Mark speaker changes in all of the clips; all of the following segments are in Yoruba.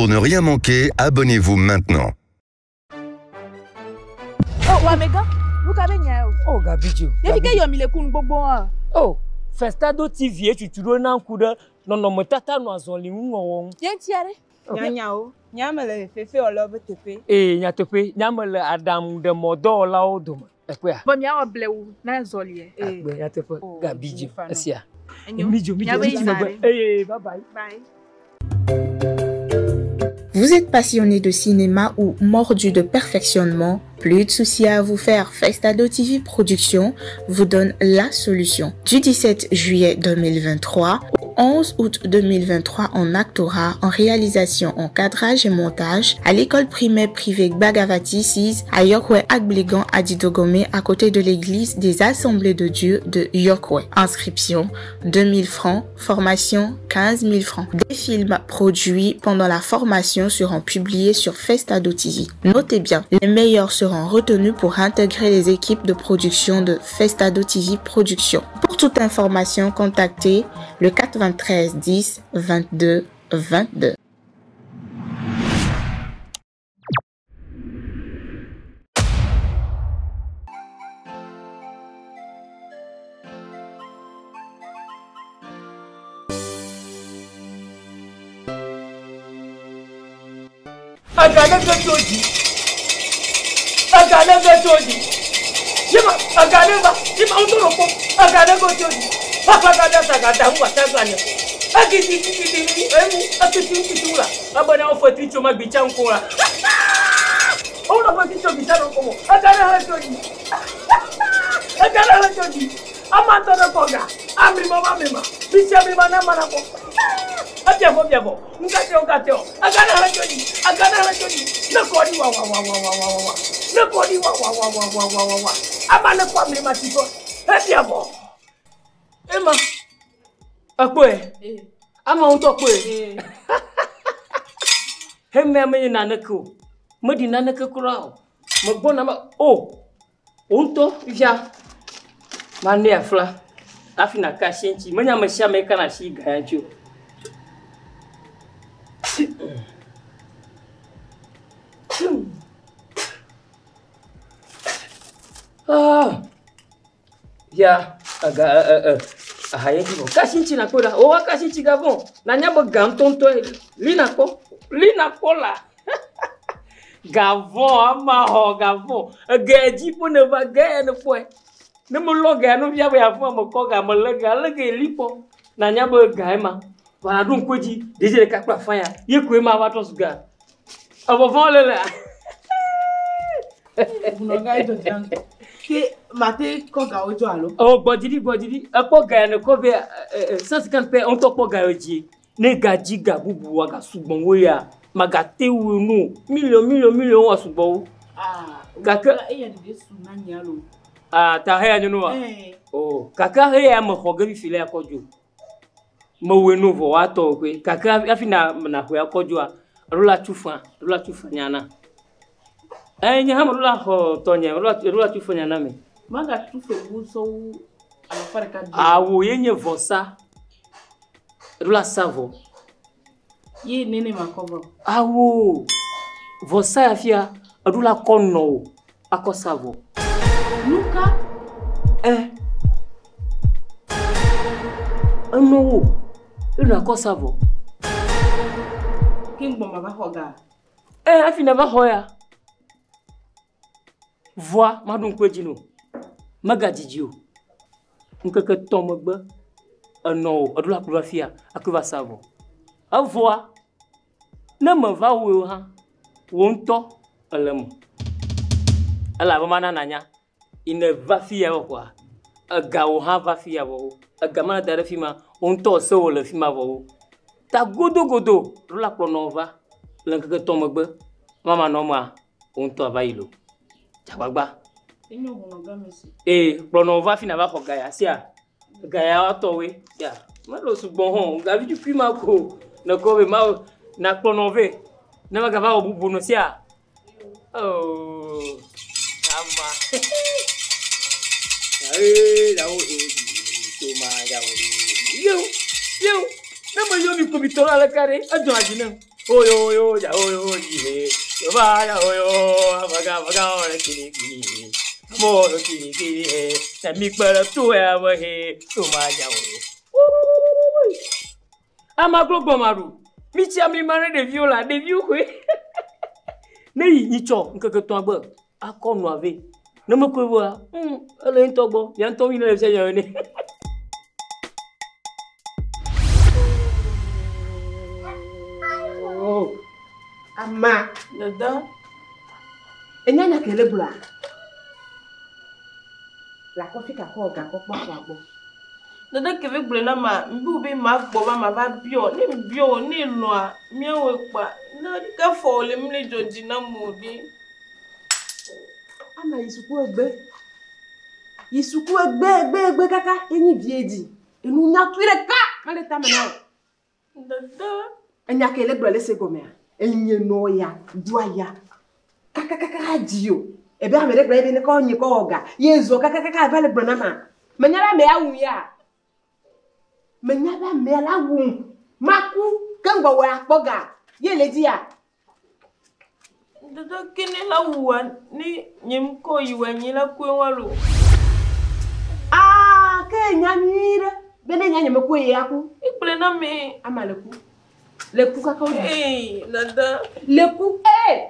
Speaker 1: Pour ne rien manquer, abonnez-vous maintenant.
Speaker 2: Oh, Wamega, vous avez bien.
Speaker 3: Oh, Gabidjo.
Speaker 2: Il y a des
Speaker 3: Oh, Festado TV, tu te donnes un coup de. Non, non, mais tata, nous avons les mouons.
Speaker 2: Bien tiré.
Speaker 4: Nyanyao, nyamele fefe olobe tepe.
Speaker 3: Eh, nyatepe, nyamele Adam de modo la odum. Ekwe.
Speaker 2: Bon, il y a un bleu, na zolier.
Speaker 3: Ekwe, nyatepe. Gabidjo, asia.
Speaker 2: Midjo,
Speaker 3: Eh, bye bye.
Speaker 2: Bye.
Speaker 5: Vous êtes passionné de cinéma ou mordu de perfectionnement? Plus de soucis à vous faire. Festado TV Productions vous donne la solution. Du 17 juillet 2023 au 11 août 2023 en actorat, en réalisation, en cadrage et montage à l'école primaire privée Bagavati 6 à Yokwe Agbligan à Didogome à côté de l'église des Assemblées de Dieu de Yokwe. Inscription 2000 francs, formation 15 000 francs. Des films produits pendant la formation seront publiés sur Festado TV. Notez bien, les meilleurs seront retenus pour intégrer les équipes de production de Festado TV Productions. Pour toute information, contactez le 93 10 22 22.
Speaker 3: Emma, akwe. Ama unto kwe. Hemme me nanako. Modi nanako kura. Magbona ma oh. Unto ja. Mane afla. Afina kashinchi. Manya masha me kana shi gayancho. Ah. Ya, aga hayeji bo. Kashinchi na koda. O wa kashinchi gavon. Na nyabo gantonto lina ko la. Gavon ama ho gavon. Gaji po ne va ga ne po. Ne mo loga no bia ya fo mo ko ga mo lega lipo. Na nyabo ga ma. Wala dun koji deje ka kwa fanya. Ye ko ma wa to suga. Abo von le la.
Speaker 4: Unoga ido jang. Ke mate ko ga ojo alo.
Speaker 3: Oh, bodidi. Apo ga ne ko be 150 pe on to po ga oji. Ne gaji ga bubu wa ga sugbon wo ya. Maga tewu nu. Million wa sugbon wo.
Speaker 4: Ah,
Speaker 3: kaka
Speaker 4: e ya de suna nyalo.
Speaker 3: Ah, ta he anu wa. Oh, kaka he ya mo hoga bi file akojo. Mo we no vo wa to pe. Kaka afina na ho akojo a. Rula chufa nyana. Nya ha rula ho tonya rula chufa nyana me.
Speaker 4: Maga tufe buso ala farka de.
Speaker 3: Awo yenye vosa. Rula savo.
Speaker 4: Ye nene makobo.
Speaker 3: Awo. Vosa afia rula konno akosavo.
Speaker 4: Luka
Speaker 3: No. Rula akosavo.
Speaker 4: Kimbo maba hoga.
Speaker 3: Afina ba hoya. Voix madon kwejino. Magadijio. Nkeke tomogba. No, adula kulafia akuva savo. A voix ne me va wo ha. Wonto alem. Ala ba mana nanya. Ine va fia quoi. Aga o ha va fia wo. Aga mana dare fima onto se wo le fima wo. Ta godo rula pronova. Lankeke tomogba. Mama no ma onto ava ilo. Chagba.
Speaker 4: Enyo honoga mesi.
Speaker 3: Pronova fina va ko gaya sia. Gaya atowe. Ya. Malo sugbon hon, gavi du pima ko. Na ko be ma na pronove. Na ma gava obubu no sia. Oh. Ama. La o to ma ya o. Yo. Na ma yo mi ko bitora la kare. Ajo ajina. Oyo, ya oyo, ye. Vaya oyo, vaga, ora kini. Amor kini, na mi para tu é a he, tu maja oyo. Amaglo bomaru. Mi ti ami mare de viola, de viu kwe. Nei ni cho, nkeke ton agba. Akonu ave. No me kwe wa. Ele ntogbo, ya nto wi na le se yan ni.
Speaker 4: Ama, dada. Enyanya kele bula. La kofi ka ko ga ko po. Dada kele bula na ma, mbi be ma gbo ma ba bio, ni lo a, mi we pa. Na di ka fo le mi le joji na modi. Ama Isuku egbe kaka, enyi viedi. Enu nya tuire ka, kale ta mena. Dada. Enya kele bula le se gomea. Enye no ya, dua ya. Kaka dio. Ebe amere bra ebe ne ko nyi ko oga. Yezo kaka vale bra ma. Menyara me awu ya. Menyara me la wu. Maku kangba wa akpoga. Ye ledi ya. Dodo kini la wuwa ni nyim ko yiwa nyi la ku enwalu. Ah, ke nyamire. Bene nyanye me ku yaku. Ikple na me amaleku. Leku kaka o dada. Leku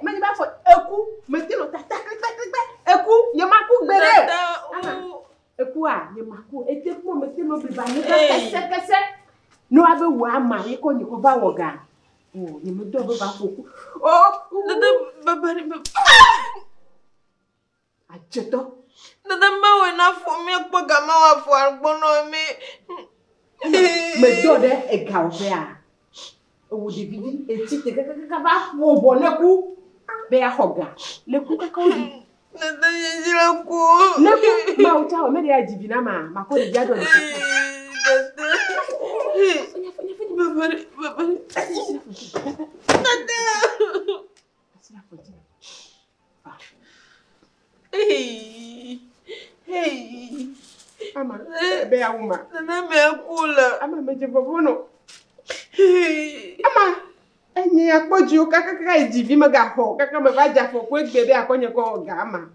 Speaker 4: me ba fo eku, me ti lo ta eku, ye maku gbere. Eku ye maku, eteku me ti lo bi ba ni kese. No abe wa ma ye ko ni ko ba woga. Ye me do ba fo ku. Dada babari ba. Ajeto. Dada ma we na fo mi po ga ma wa fo agbono mi. Me do de e ga o fe a. Ou de vidi et si te kaka ba fo bo leku be a hoga leku kaka o di nada yira ku leku ma o tawo me de a divina ma ko de jado de babari nada hey ama be a uma nada me akula ama me je bobono. Ama enyi akpoji o kaka ejivi maga ho kaka me ba jafo ko egbebe akonye ko ga ama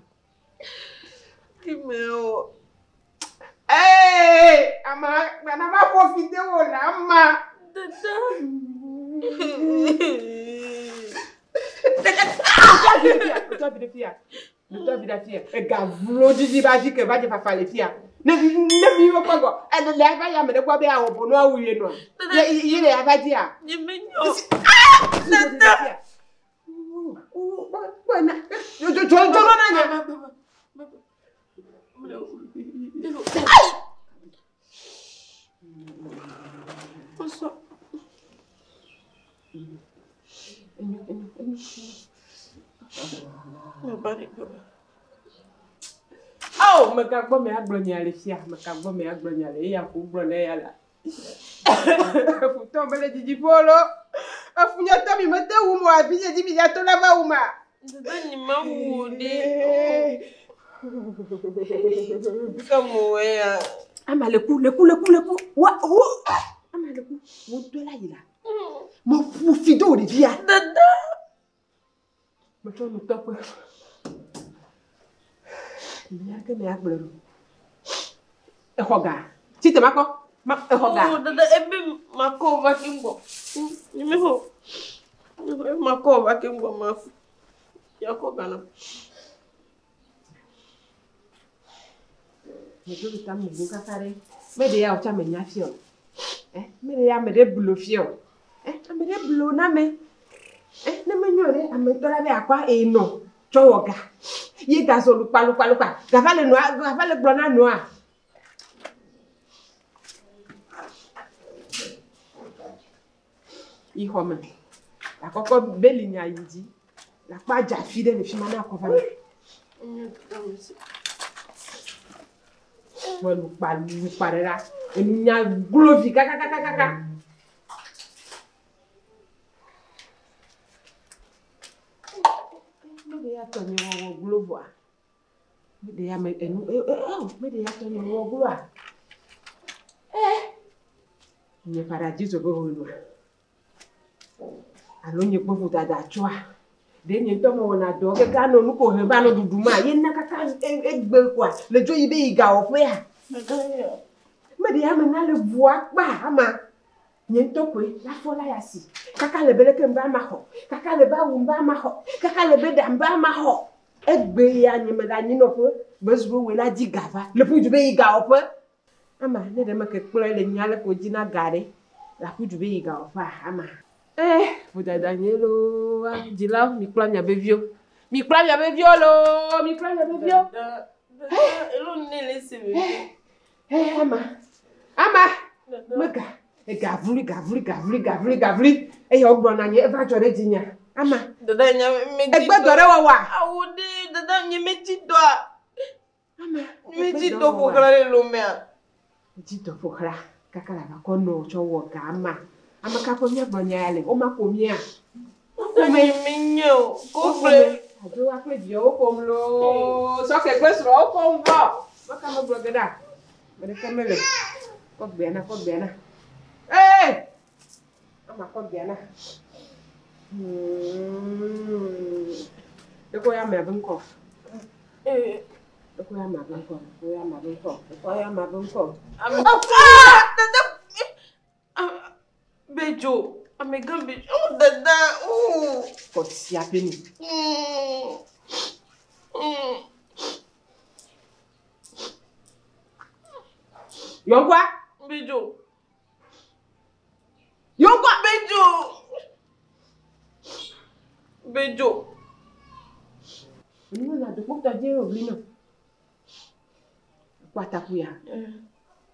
Speaker 4: imeo ama na ma fo video la ama dada e ga vlo jiji ba ji ke ba je fa fale fia ne mi wo pago e le ba ya me de kwa be a obo no awuye no ye le aba di a ye menyo dada bona jo na nya oso oh, me cagou me agbronya le fia, me cagou me agbronya le ya ku bronya la. Futo mbele jiji polo. Afunya tami mate umo abije jibi ya tola ba uma. Ndani mawudi. Kamu ya. Ama leku. Wa ama leku. Mo dola yila. Mo fufido de via. Dada. Mo to no topo. Mia ke me agbero. E hoga. Tite mako. E hoga. Oh, dada ebe mako va kimbo. Ni me ho. Mako va kimbo ma. Ya ko gana. Me do ta mu buka kare. Me de ya o cha me nya fio. Me de ya me de bulo fio. Me de bulo na me. Na me nyore ame to la be akwa no. Chowoga. Ye gazo lupa. Gavale blona noa. Ihome. La koko beli nya yidi. La pa ja fide le fima na ko vale. Mo lupa rera. Enya glovi kaka. Ya tonye wo glovo a me de ya me enu me de ya tonye wo glovo a ni paradiso go no alo nye kpo dada choa de nye to mo na do ke ka no nu ko he ba no dudu ma ye na kaka egbe kwa le jo yi be iga ope a me de ama na le voa pa ama nye to ko la fola ya si kaka le bele ke mba ma ho kaka le ba wu mba ma ho kaka le be da mba ma ho egbe ya nye me da ni no ko bezwo we la di gava le pu ju be iga ope ama ne de ma ke kplo le nyale ko jina gare la pu ju be iga ope ama Buda Danielo, dis-là, mi plan ya bevio. Mi plan ya bevio lo, mi plan ya bevio.
Speaker 6: Elo ne laisse me.
Speaker 4: Ama. Mega. Gavri. Ogbo na nye eva jore dinya. Ama.
Speaker 6: Dada nya meji.
Speaker 4: Egbe dore wa.
Speaker 6: Awode, dada nya meji doa.
Speaker 4: Ama.
Speaker 6: Meji do fokra le lo me a.
Speaker 4: Meji do fokra. Kakala ba ko no cho wo ga ama. Ama ka ko nya bonyale, o ma ko mi a.
Speaker 6: Dada minyo, ko fle.
Speaker 4: Ado wa pe dio o kom lo. So ke gbe sro o kom bo. Maka mo blogada. Bere kamele. Ko bena. Ama ko bena. Deko ya me benko. Deko ya ma benko.
Speaker 6: Dada. Bejo, amega bejo. Oh, dada. Oh.
Speaker 4: Ko si apeni. Yonkwa?
Speaker 6: Bejo.
Speaker 4: Ni na de ko ta je oblino. Kwata kuya.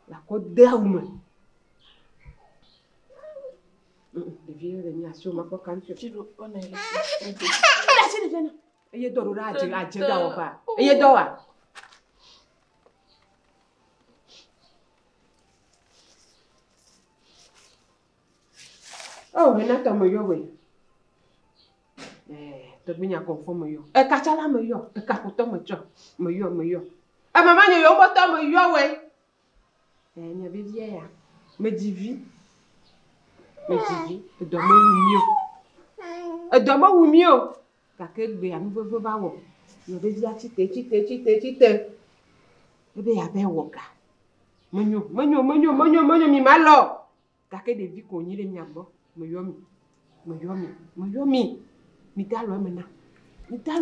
Speaker 4: La ko de aume. De vieux de nia sur ma ko kan tu.
Speaker 6: On est là.
Speaker 4: La sini jena. Eye doru ra aje ga wo fa. Eye do wa. Oh, Renata me yo we. To binya conforme yo. Kachala me yo, kakuto me cho. Me yo. Maman yo boto me yo we. Nya be vie ya. Me divi. Edomo wumio. Kake gbe anu vovo ba wo. Yo be dia chite. Ebe ya be wo ga. Menyo mi malo. Kake de vi ko nyire mi agbo. Me yo mi. Mi dalo emena. Me ka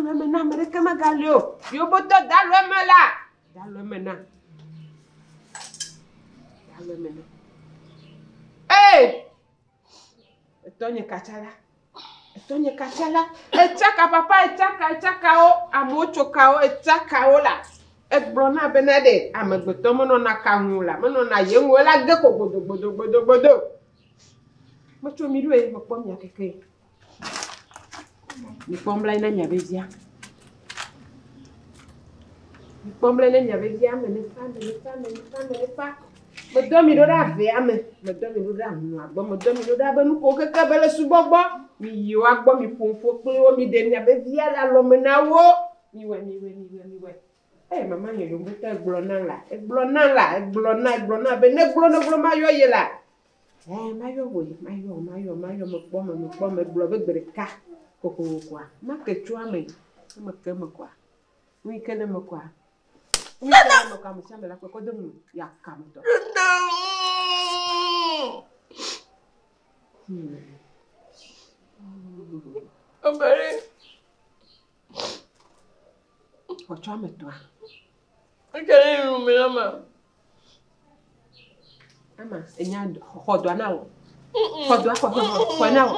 Speaker 4: magalio. Yo boto dalo emena. Etonye kachala. Etaka papa, etaka o. Amocho ka o, etaka o la. Ekbrona benade. Amegbeto mono na kanwu la. Mono na yenwu la geko bodo. Macho mirue, mokpom ya keke. Mi pombla ina nyabezia. Menefa. Me domi do da ve ame. Me domi do da nu agbo. Me domi do da benu ko keke bele subogbo. Mi yo agbo mi fonfo pe o mi de nyabezia la lo menawo. Mi we. Mama yo mbuta egblo na be ne gblo ma yo ye la. Mayo me kpom egblo be bereka. Koko kwa. Ma ke chua me. Ma ke me kwa. Wi kele me kwa. Kamu siapa lah kau demu ya kamu tu.
Speaker 6: Abare.
Speaker 4: Kau cuma tu.
Speaker 6: Akare rumah lama.
Speaker 4: Ama, enya hodwa nawo. Hodwa nawo.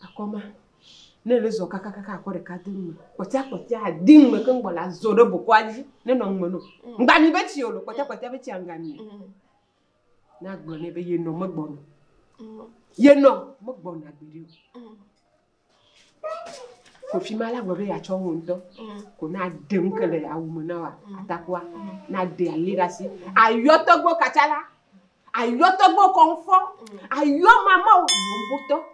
Speaker 4: Akoma. Ne zo kaka akore ka dum. Kpotia adin me kan bola zoro bokwaji. Ne no ngmono. Ngba ni beti olo kpotia beti angami. Na gbo ne be yeno magbono. Yeno magbono agbiri. Ko fi mala gbo be ya cho hunto. Ko na dem kele awumo na wa atakwa. Na de alirasi. Ayotogbo kachala. Ayotogbo konfo. Ayo mama o mboto.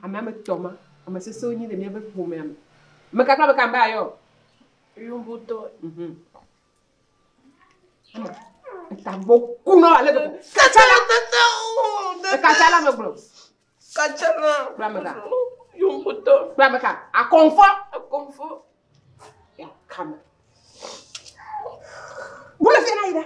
Speaker 4: Amame toma. Ama seso ni de me be fu me. Me kakla be kamba yo.
Speaker 6: Yumbuto.
Speaker 4: Ama. T'as beaucoup non allez. Kachala tata. Kachala me blo.
Speaker 6: Kachala.
Speaker 4: Blamaka.
Speaker 6: Yumbuto.
Speaker 4: Blamaka. A confort. Ya kama. Bula fena ida.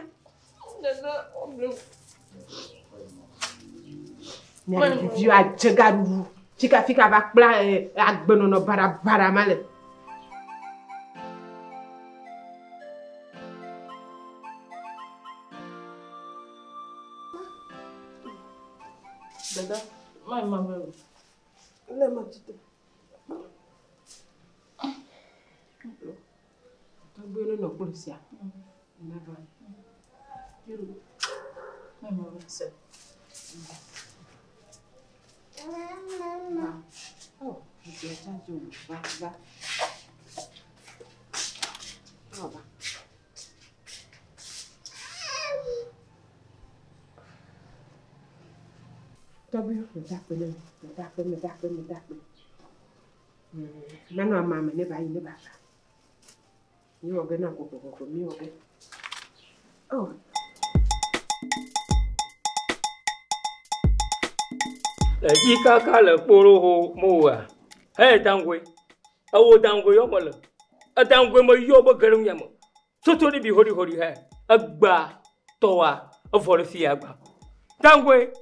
Speaker 4: Nani viu a jegaru. Tika fika va bla ak benono bara male.
Speaker 6: Dada, mama. Let me tell you.
Speaker 4: Também não polícia. Não vai.
Speaker 6: Juro. Mama, você.
Speaker 4: Oh, você já jogou. Vai. Ó, vai. Também me dá pena. Nano mama ne vai ne baba. Mi oge na koko mi oge. Oh.
Speaker 3: Ji kaka le poro ho moa. Hey dangwe. Awo dangwe yo mole. A dangwe mo yo bo garum yamo. Toto ni bi hori he. Agba towa ofori fi agba. Dangwe.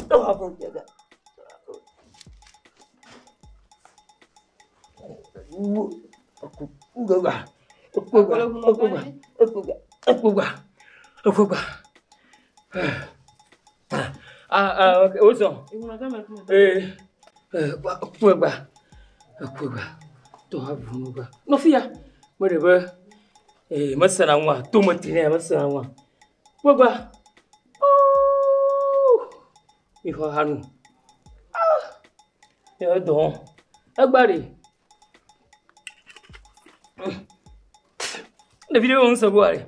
Speaker 6: Towa bon jaga.
Speaker 3: Nofia, whatever. Masana, tomatina, masana. Waba. Oh, if I hadn't. Yeah, don't. Everybody. The video on Sabuari.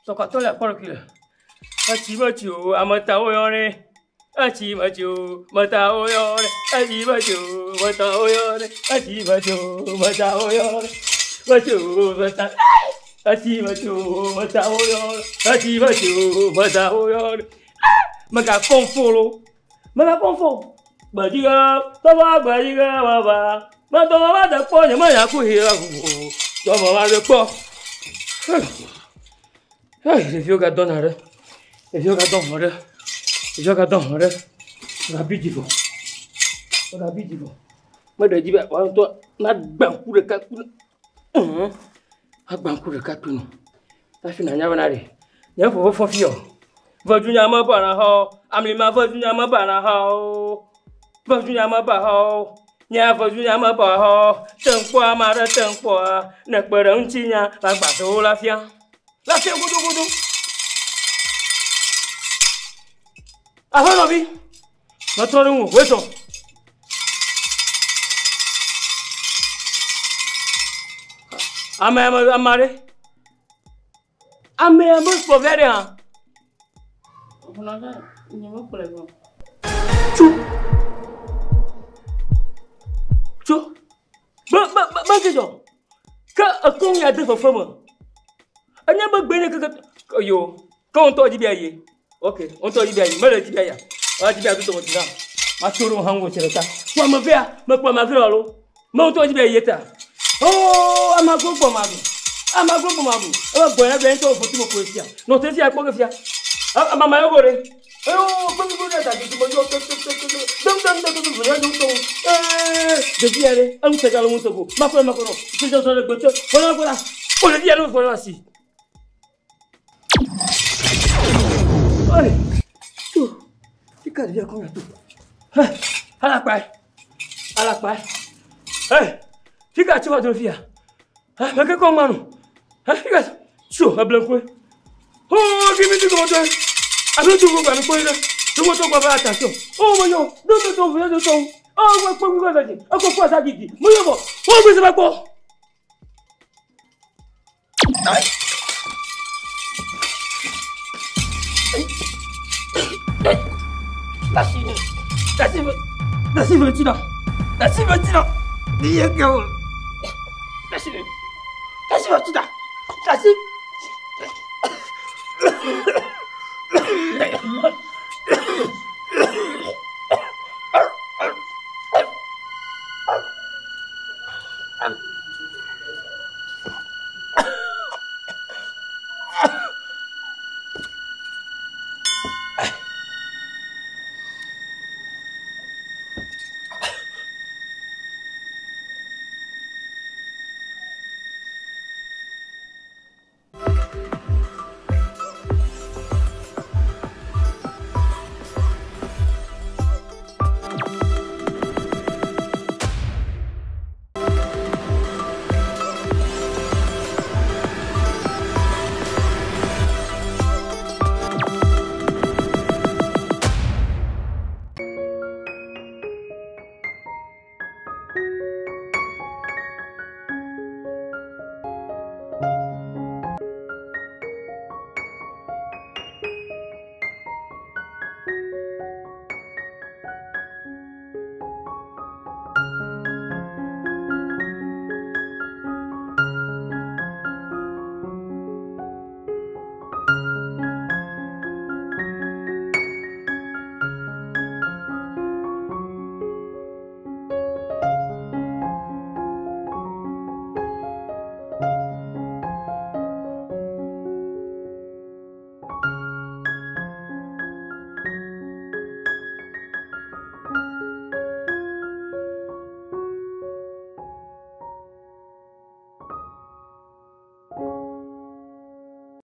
Speaker 3: So, Catola Porcula. Achivachu, Amataoyone. Achivachu, Mataoyone. Achivachu, Mataoyone. Achivachu, Mataoyone. Achivachu, Mataoyone. Maga confolo. Badiga, Baba. Madonna da poi ma ya ku hira hu. Toma ma de po. Ai, joga dona. Rabidifo. Ma de jibe wa to na gbanku de ka ku. Agbanku de ka tu no. Ta fi na nya bana re. Nya fo fi o. Vajunya ma bana ho. Amli ma vajunya ma bana ho. Vajunya ma ba ho. Nya vajunya ma ba ho. Tengkwa ma da tengkwa. Na kperang chinya la gba so la fia. La fia gudu. Ahono bi. Ma tore mu weso. Amare. Povere ha.
Speaker 6: Onaga, nyama problema.
Speaker 3: Chu. Ba kejo. Ka akon ya de fofoma. Anya ba gbe ne ka yo. Ka on to ji bi aye. Okay, on to ji bi aye. Mele ji bi aya. Wa ji bi adu to mo tina. Ma toro hango cherota. Kwa ma vea, ma kwa ma vea lo. Ma on to ji bi aye ta. Oh, amago pomado. Aba boya be nto foti mo ko fia. No te fia ko ke fia. Mama yo gore. Oh, ko mi go na ta ji mo yo to. De diare, am se galo mo to go. Ma ko no. Se jo so le gboto. Ona. O le diare no fo la si. Oi. Tu. Ti ka dia ko na tu. Ala pai. Hey. Fica ativo a fia. Mas que como mano? Fica. Show, a blanco. Oh, que me diga ontem. A gente jogou para coisa. Tu botou para atenção. Oh, mano, não tô. Oh, mas como coisa aqui? Eu vou fazer aqui. Muito bom. Oh, você vai pôr. Ai. Nasci, tira. Dia que eu